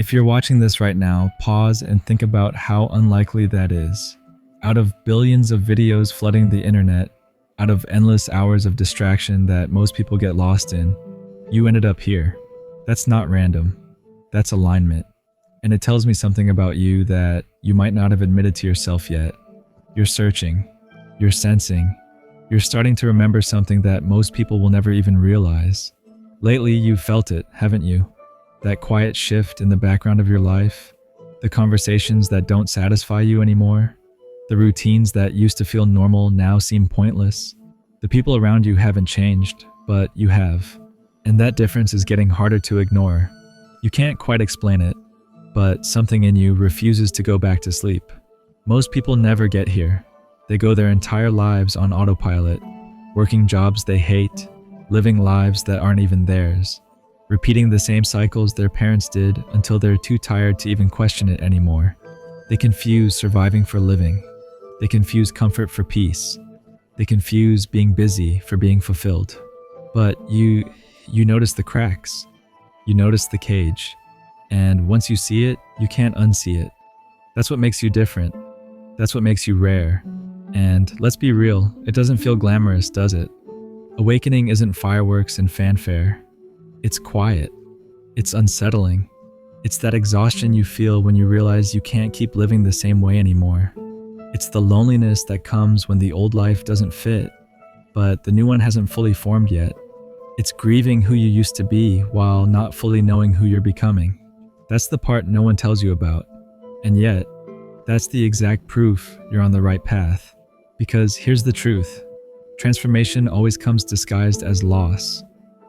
If you're watching this right now, pause and think about how unlikely that is. Out of billions of videos flooding the internet, out of endless hours of distraction that most people get lost in, you ended up here. That's not random. That's alignment. And it tells me something about you that you might not have admitted to yourself yet. You're searching. You're sensing. You're starting to remember something that most people will never even realize. Lately, you've felt it, haven't you? That quiet shift in the background of your life, the conversations that don't satisfy you anymore, the routines that used to feel normal now seem pointless. The people around you haven't changed, but you have. And that difference is getting harder to ignore. You can't quite explain it, but something in you refuses to go back to sleep. Most people never get here. They go their entire lives on autopilot, working jobs they hate, living lives that aren't even theirs, repeating the same cycles their parents did until they're too tired to even question it anymore. They confuse surviving for living. They confuse comfort for peace. They confuse being busy for being fulfilled. But you notice the cracks. You notice the cage. And once you see it, you can't unsee it. That's what makes you different. That's what makes you rare. And let's be real, it doesn't feel glamorous, does it? Awakening isn't fireworks and fanfare. It's quiet. It's unsettling. It's that exhaustion you feel when you realize you can't keep living the same way anymore. It's the loneliness that comes when the old life doesn't fit, but the new one hasn't fully formed yet. It's grieving who you used to be while not fully knowing who you're becoming. That's the part no one tells you about. And yet, that's the exact proof you're on the right path. Because here's the truth. Transformation always comes disguised as loss.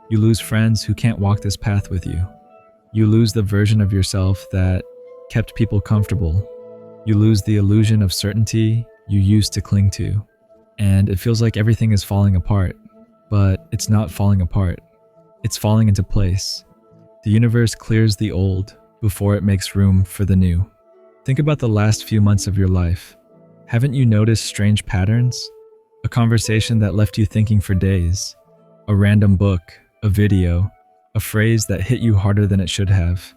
You lose friends who can't walk this path with you. You lose the version of yourself that kept people comfortable. You lose the illusion of certainty you used to cling to. And it feels like everything is falling apart. But it's not falling apart. It's falling into place. The universe clears the old before it makes room for the new. Think about the last few months of your life. Haven't you noticed strange patterns? A conversation that left you thinking for days. A random book, a video, a phrase that hit you harder than it should have.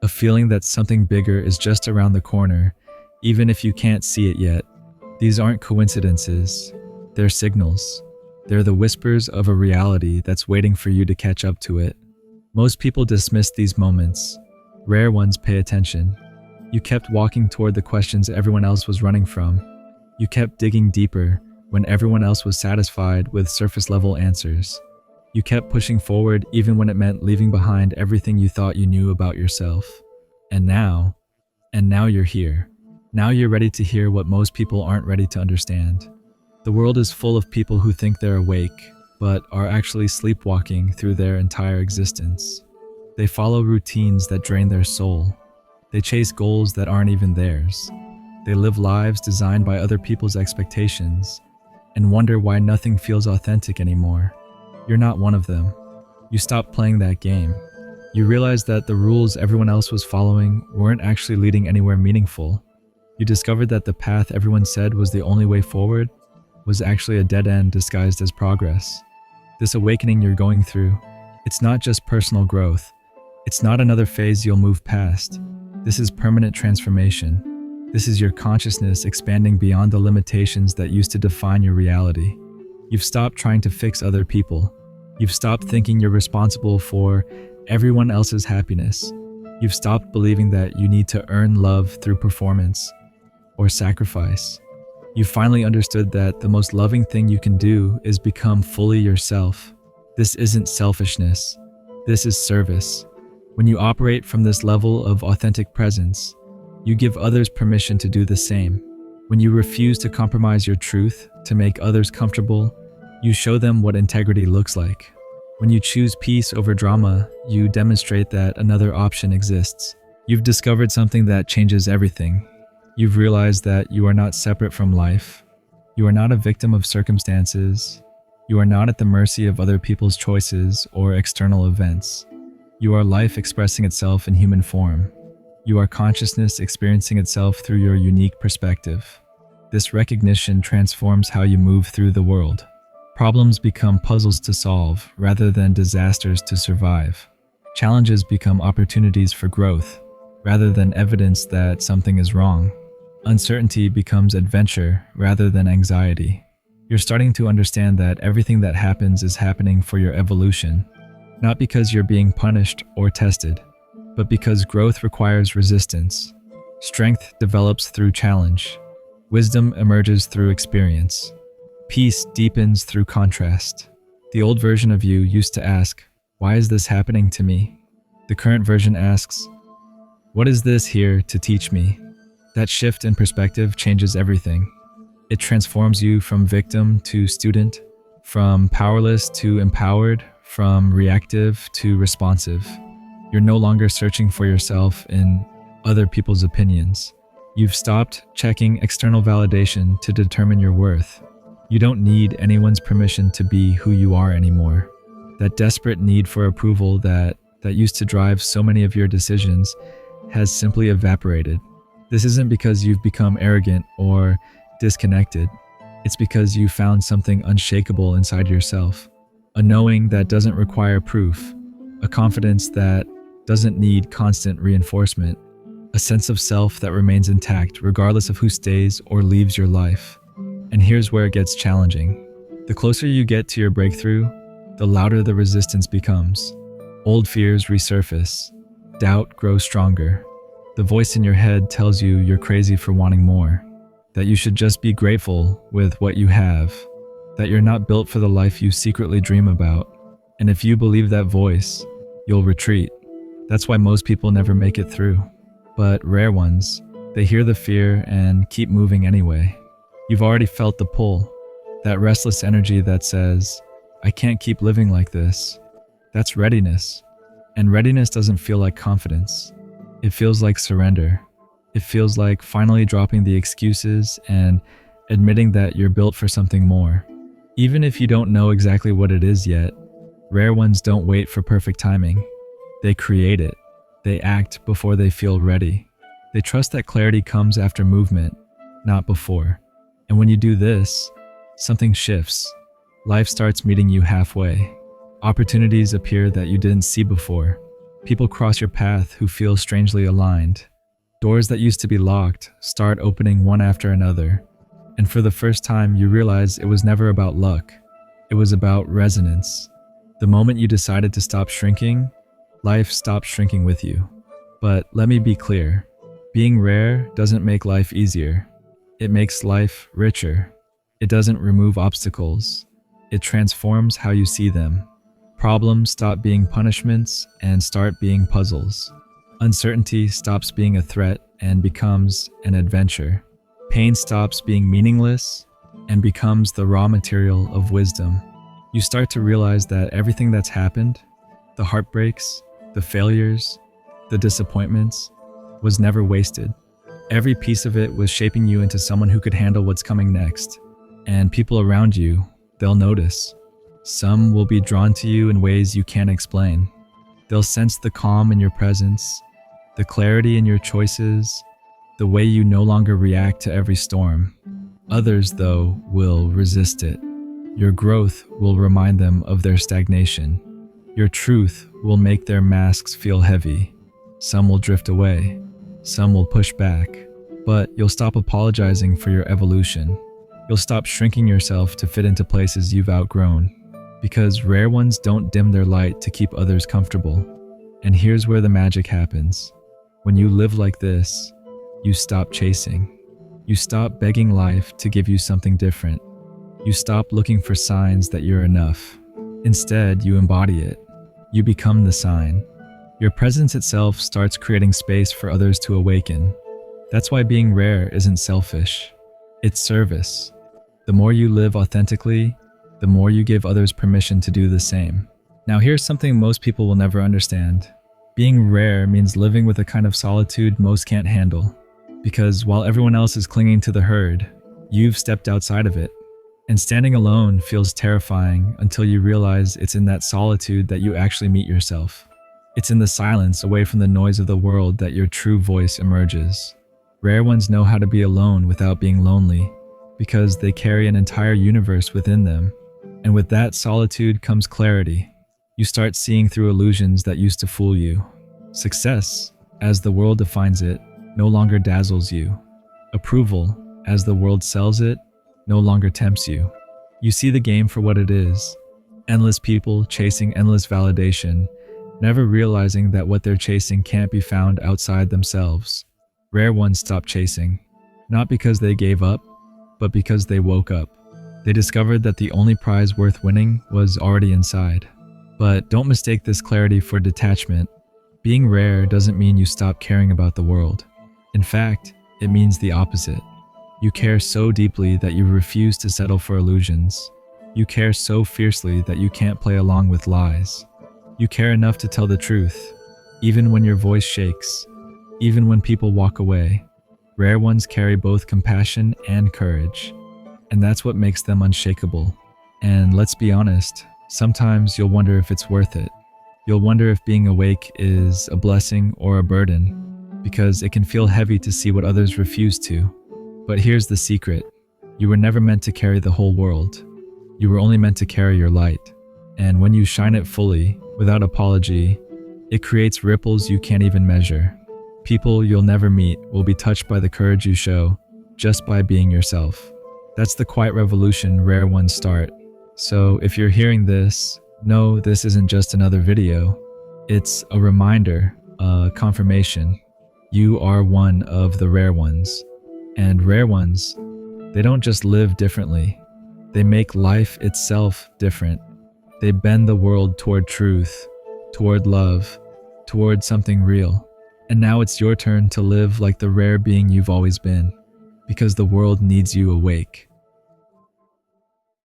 A feeling that something bigger is just around the corner, even if you can't see it yet. These aren't coincidences. They're signals. They're the whispers of a reality that's waiting for you to catch up to it. Most people dismiss these moments. Rare ones pay attention. You kept walking toward the questions everyone else was running from. You kept digging deeper when everyone else was satisfied with surface-level answers. You kept pushing forward even when it meant leaving behind everything you thought you knew about yourself. And now you're here. Now you're ready to hear what most people aren't ready to understand. The world is full of people who think they're awake, but are actually sleepwalking through their entire existence. They follow routines that drain their soul. They chase goals that aren't even theirs. They live lives designed by other people's expectations and wonder why nothing feels authentic anymore. You're not one of them. You stopped playing that game. You realized that the rules everyone else was following weren't actually leading anywhere meaningful. You discovered that the path everyone said was the only way forward was actually a dead end disguised as progress. This awakening you're going through, it's not just personal growth. It's not another phase you'll move past. This is permanent transformation. This is your consciousness expanding beyond the limitations that used to define your reality. You've stopped trying to fix other people. You've stopped thinking you're responsible for everyone else's happiness. You've stopped believing that you need to earn love through performance or sacrifice. You finally understood that the most loving thing you can do is become fully yourself. This isn't selfishness. This is service. When you operate from this level of authentic presence, you give others permission to do the same. When you refuse to compromise your truth to make others comfortable, you show them what integrity looks like. When you choose peace over drama, you demonstrate that another option exists. You've discovered something that changes everything. You've realized that you are not separate from life. You are not a victim of circumstances. You are not at the mercy of other people's choices or external events. You are life expressing itself in human form. You are consciousness experiencing itself through your unique perspective. This recognition transforms how you move through the world. Problems become puzzles to solve rather than disasters to survive. Challenges become opportunities for growth. rather than evidence that something is wrong. Uncertainty becomes adventure rather than anxiety. You're starting to understand that everything that happens is happening for your evolution, not because you're being punished or tested, but because growth requires resistance. Strength develops through challenge. Wisdom emerges through experience. Peace deepens through contrast. The old version of you used to ask, "Why is this happening to me?" The current version asks, "What is this here to teach me?" That shift in perspective changes everything. It transforms you from victim to student, from powerless to empowered, from reactive to responsive. You're no longer searching for yourself in other people's opinions. You've stopped checking external validation to determine your worth. You don't need anyone's permission to be who you are anymore. That desperate need for approval that used to drive so many of your decisions has simply evaporated. This isn't because you've become arrogant or disconnected. It's because you found something unshakable inside yourself. A knowing that doesn't require proof. A confidence that doesn't need constant reinforcement. A sense of self that remains intact regardless of who stays or leaves your life. And here's where it gets challenging. The closer you get to your breakthrough, the louder the resistance becomes. Old fears resurface. Doubt grows stronger. The voice in your head tells you you're crazy for wanting more, that you should just be grateful with what you have, that you're not built for the life you secretly dream about. And if you believe that voice, you'll retreat. That's why most people never make it through. But rare ones, they hear the fear and keep moving anyway. You've already felt the pull, that restless energy that says, "I can't keep living like this." That's readiness. And readiness doesn't feel like confidence. It feels like surrender. It feels like finally dropping the excuses and admitting that you're built for something more. Even if you don't know exactly what it is yet, rare ones don't wait for perfect timing. They create it. They act before they feel ready. They trust that clarity comes after movement, not before. And when you do this, something shifts. Life starts meeting you halfway. Opportunities appear that you didn't see before. People cross your path who feel strangely aligned. Doors that used to be locked start opening one after another. And for the first time, you realize it was never about luck. It was about resonance. The moment you decided to stop shrinking, life stopped shrinking with you. But let me be clear. Being rare doesn't make life easier. It makes life richer. It doesn't remove obstacles. It transforms how you see them. Problems stop being punishments and start being puzzles. Uncertainty stops being a threat and becomes an adventure. Pain stops being meaningless and becomes the raw material of wisdom. You start to realize that everything that's happened, the heartbreaks, the failures, the disappointments, was never wasted. Every piece of it was shaping you into someone who could handle what's coming next. And people around you, they'll notice. Some will be drawn to you in ways you can't explain. They'll sense the calm in your presence, the clarity in your choices, the way you no longer react to every storm. Others, though, will resist it. Your growth will remind them of their stagnation. Your truth will make their masks feel heavy. Some will drift away. Some will push back. But you'll stop apologizing for your evolution. You'll stop shrinking yourself to fit into places you've outgrown. Because rare ones don't dim their light to keep others comfortable. And here's where the magic happens. When you live like this, you stop chasing. You stop begging life to give you something different. You stop looking for signs that you're enough. Instead, you embody it. You become the sign. Your presence itself starts creating space for others to awaken. That's why being rare isn't selfish. It's service. The more you live authentically, the more you give others permission to do the same. Now here's something most people will never understand. Being rare means living with a kind of solitude most can't handle. Because while everyone else is clinging to the herd, you've stepped outside of it. And standing alone feels terrifying until you realize it's in that solitude that you actually meet yourself. It's in the silence away from the noise of the world that your true voice emerges. Rare ones know how to be alone without being lonely, because they carry an entire universe within them. And with that solitude comes clarity. You start seeing through illusions that used to fool you. Success, as the world defines it, no longer dazzles you. Approval, as the world sells it, no longer tempts you. You see the game for what it is. Endless people chasing endless validation, never realizing that what they're chasing can't be found outside themselves. Rare ones stop chasing, not because they gave up, but because they woke up. They discovered that the only prize worth winning was already inside. But don't mistake this clarity for detachment. Being rare doesn't mean you stop caring about the world. In fact, it means the opposite. You care so deeply that you refuse to settle for illusions. You care so fiercely that you can't play along with lies. You care enough to tell the truth, even when your voice shakes, even when people walk away. Rare ones carry both compassion and courage, and that's what makes them unshakable. And let's be honest, sometimes you'll wonder if it's worth it. You'll wonder if being awake is a blessing or a burden, because it can feel heavy to see what others refuse to. But here's the secret. You were never meant to carry the whole world. You were only meant to carry your light. And when you shine it fully, without apology, it creates ripples you can't even measure. People you'll never meet will be touched by the courage you show, just by being yourself. That's the quiet revolution rare ones start. So if you're hearing this, know this isn't just another video. It's a reminder, a confirmation. You are one of the rare ones. And rare ones, they don't just live differently. They make life itself different. They bend the world toward truth, toward love, toward something real. And now it's your turn to live like the rare being you've always been, because the world needs you awake.